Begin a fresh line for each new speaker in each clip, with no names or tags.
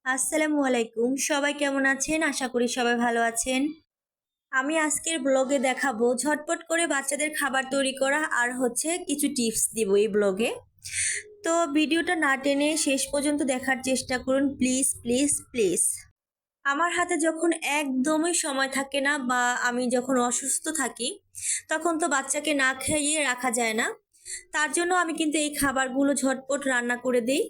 আসসালামু আলাইকুম। সবাই কেমন আছেন? আশা করি সবাই ভালো আছেন। আমি আজকের ব্লগে দেখাবো ঝটপট করে বাচ্চাদের খাবার তৈরি করা আর কিছু টিপস দিব এই ব্লগে। তো ভিডিওটা না টেনে শেষ পর্যন্ত দেখার চেষ্টা করুন প্লিজ প্লিজ প্লিজ। আমার হাতে যখন একদমই সময় থাকে না বা আমি যখন অসুস্থ থাকি তখন তো বাচ্চাকে না খাইয়ে রাখা যায় না। তার জন্য আমি কিন্তু এই খাবারগুলো ঝটপট রান্না করে দেই।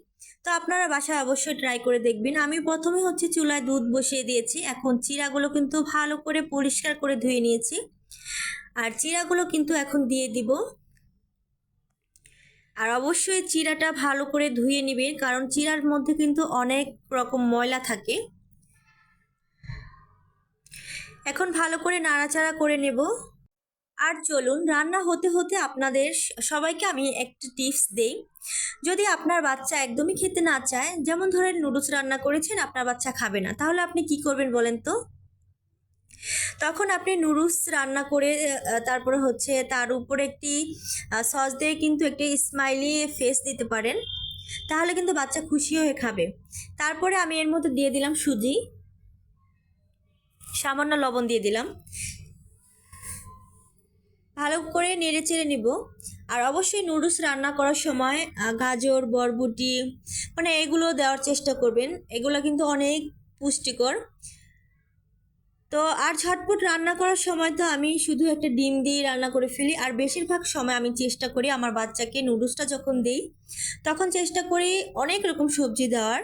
তো আপনারা বাসায় অবশ্যই ট্রাই করে দেখবেন। আমি প্রথমে চুলায় দুধ বসিয়ে দিয়েছি। এখন চিড়াগুলো কিন্তু ভালো করে পরিষ্কার করে ধুয়ে নিয়েছি। আর চিড়াগুলো কিন্তু এখন দিয়ে দিব। আর অবশ্যই চিড়াটা ভালো করে ধুয়ে নেবেন, কারণ চিড়ার মধ্যে কিন্তু অনেক রকম ময়লা থাকে। এখন ভালো করে নাড়াচাড়া করে নেব। আর চলুন রান্না হতে হতে আপনাদের সবাইকে আমি একটা টিপস দেই। যদি আপনার বাচ্চা একদমই খেতে না চায়, যেমন ধরেন নুডলস রান্না করেছেন আপনার বাচ্চা খাবে না, তাহলে আপনি কি করবেন বলেন তো? তখন আপনি নুডলস রান্না করে তারপরে তার উপরে একটি সস দিয়ে কিন্তু একটি স্মাইলি ফেস দিতে পারেন। তাহলে কিন্তু বাচ্চা খুশি হয়ে খাবে। তারপরে আমি এর মধ্যে দিয়ে দিলাম সুজি, সামান্য লবণ দিয়ে দিলাম। ভালো করে নেড়ে চেড়ে নিব। আর অবশ্যই নুডলস রান্না করার সময় গাজর, বরবটি এগুলো দেওয়ার চেষ্টা করবেন। এগুলো কিন্তু অনেক পুষ্টিকর। তো আর ঝটপট রান্না করার সময় তো আমি শুধু একটা ডিম দিয়ে রান্না করে ফেলি। আর বেশিরভাগ সময় আমি চেষ্টা করি আমার বাচ্চাকে নুডলসটা যখন দেই তখন চেষ্টা করি অনেক রকম সবজি দেওয়ার।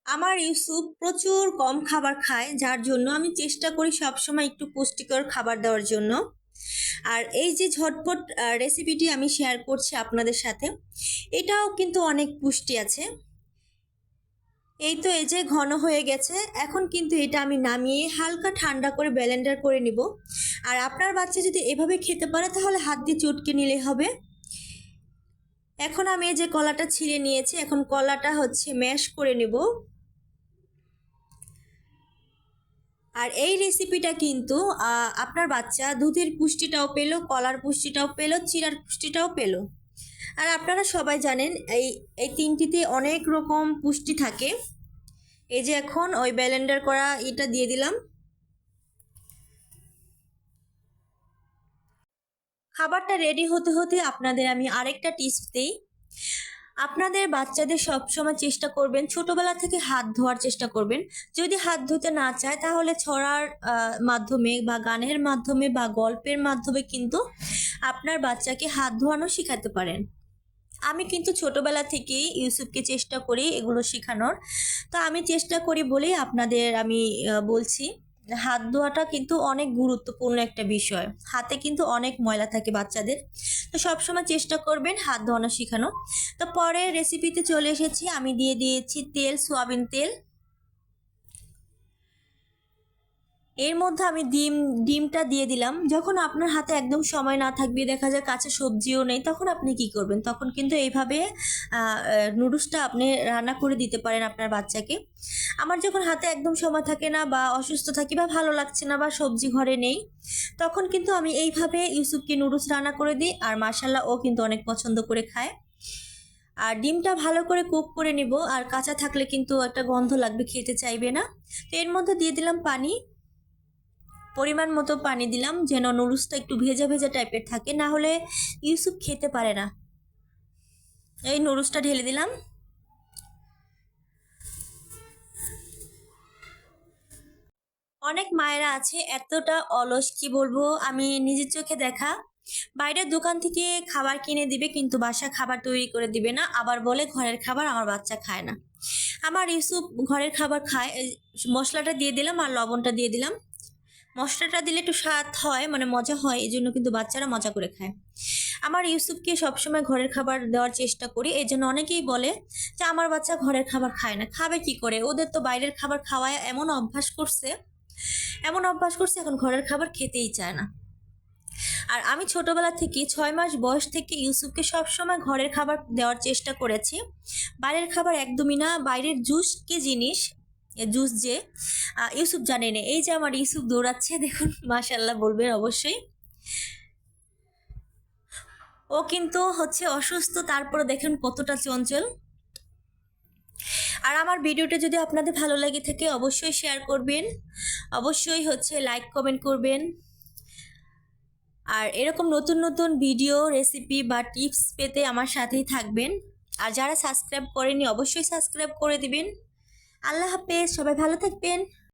আমার ইউসুফ প্রচুর কম খাবার খায়, যার জন্য আমি চেষ্টা করি সবসময় একটু পুষ্টিকর খাবার দেওয়ার জন্য। আর এই যে ঝটপট রেসিপিটি আমি শেয়ার করছি আপনাদের সাথে, এটাও কিন্তু অনেক পুষ্টি আছে। এই তো এই যে ঘন হয়ে গেছে, এখন কিন্তু এটা আমি নামিয়ে হালকা ঠান্ডা করে ব্লেন্ডার করে নিব। আর আপনার বাচ্চা যদি এভাবে খেতে পারে তাহলে হাত দিয়ে চটকে নিলে হবে। এখন আমি এই যে কলাটা ছিঁড়ে নিয়েছি, এখন কলাটা ম্যাশ করে নেব। আর এই রেসিপিটা কিন্তু আপনার বাচ্চা দুধের পুষ্টিটাও পেলো, কলার পুষ্টিটাও পেলো, চিড়ার পুষ্টিটাও পেলো। আর আপনারা সবাই জানেন এই এই তিনটিতে অনেক রকম পুষ্টি থাকে। এই যে এখন ওই ব্লেন্ডার করা এটা দিয়ে দিলাম। খাবারটা রেডি হতে হতে আপনাদের আমি আরেকটা টিপস দিই। আপনাদের বাচ্চাদের সবসময় চেষ্টা করবেন ছোটবেলা থেকে হাত ধোয়ার চেষ্টা করবেন। যদি হাত ধুতে না চায় তাহলে ছড়ার মাধ্যমে বা গানের মাধ্যমে বা গল্পের মাধ্যমে কিন্তু আপনার বাচ্চাকে হাত ধোয়ানো শেখাতে পারেন। আমি কিন্তু ছোটবেলা থেকেই ইউসুফকে চেষ্টা করি এগুলো শেখানোর। তো আমি চেষ্টা করি বলেই আপনাদের আমি বলছি। হাত ধোয়াটা কিন্তু অনেক গুরুত্বপূর্ণ একটা বিষয়। হাতে কিন্তু অনেক ময়লা থাকে বাচ্চাদের। তো সবসময় চেষ্টা করবেন হাত ধোয়ানো শেখানো। তো পরে রেসিপিতে চলে এসেছি, আমি দিয়ে দিয়েছি তেল, সোয়াবিন তেল। এর মধ্যে আমি ডিমটা দিয়ে দিলাম। যখন আপনার হাতে একদম সময় না থাকবে, দেখা যায় কাছে সবজিও নেই, তখন আপনি কি করবেন? তখন কিন্তু এইভাবে নুডলসটা আপনি রান্না করে দিতে পারেন আপনার বাচ্চাকে। আমার যখন হাতে একদম সময় থাকে না বা অসুস্থ থাকি বা ভালো লাগছে না বা সবজি ঘরে নেই, তখন কিন্তু আমি এইভাবে ইউসুফকে নুডলস রান্না করে দিই। আর মাশাল্লাহ ও কিন্তু অনেক পছন্দ করে খায়। আর ডিমটা ভালো করে কুক করে নিব। আর কাঁচা থাকলে কিন্তু একটা গন্ধ লাগবে, খেতে চাইবে না। তো এর মধ্যে দিয়ে দিলাম পানি, পরিমাণ মতো পানি দিলাম, যেন নুডলসটা একটু ভেজা ভেজা টাইপের থাকে, না হলে ইউসুফ খেতে পারে না। এই নুডলসটা ঢেলে দিলাম। অনেক মায়েরা আছে এতটা অলস, কি বলবো, আমি নিজের চোখে দেখা। বাইরের দোকান থেকে খাবার কিনে দিবে কিন্তু বাসা খাবার তৈরি করে দিবে না, আবার বলে ঘরের খাবার আমার বাচ্চা খায় না। আমার ইউসুফ ঘরের খাবার খায়। মশলাটা দিয়ে দিলাম আর লবণটা দিয়ে দিলাম। মশলাটা দিলে একটু স্বাদ হয়, মজা হয়, এই জন্য কিন্তু বাচ্চারা মজা করে খায়। আমার ইউসুফকে সবসময় ঘরের খাবার দেওয়ার চেষ্টা করি। এই জন্য অনেকেই বলে যে আমার বাচ্চা ঘরের খাবার খায় না। খাবে কি করে? ওদের তো বাইরের খাবার খাওয়ায় এমন অভ্যাস করছে এখন ঘরের খাবার খেতেই চায় না। আর আমি ছোটবেলা থেকে 6 মাস বয়স থেকে ইউসুফকে সবসময় ঘরের খাবার দেওয়ার চেষ্টা করেছি। বাইরের খাবার একদমই না। বাইরের জুস কি জিনিস, জুস যে ইউসুফ জানে না। এই যে আমার ইউসুফ দৌড়াচ্ছে দেখুন, মাশাল্লাহ বলবেন অবশ্যই। ও কিন্তু অসুস্থ, তারপরে দেখেন কতটা চঞ্চল। আর আমার ভিডিওটা যদি আপনাদের ভালো লাগে থাকে অবশ্যই শেয়ার করবেন, অবশ্যই লাইক কমেন্ট করবেন। আর এরকম নতুন নতুন ভিডিও রেসিপি বা টিপস পেতে আমার সাথেই থাকবেন। আর যারা সাবস্ক্রাইব করেনি অবশ্যই সাবস্ক্রাইব করে দিবেন। আল্লাহ হাফেজ, সবাই ভালো থাকবেন।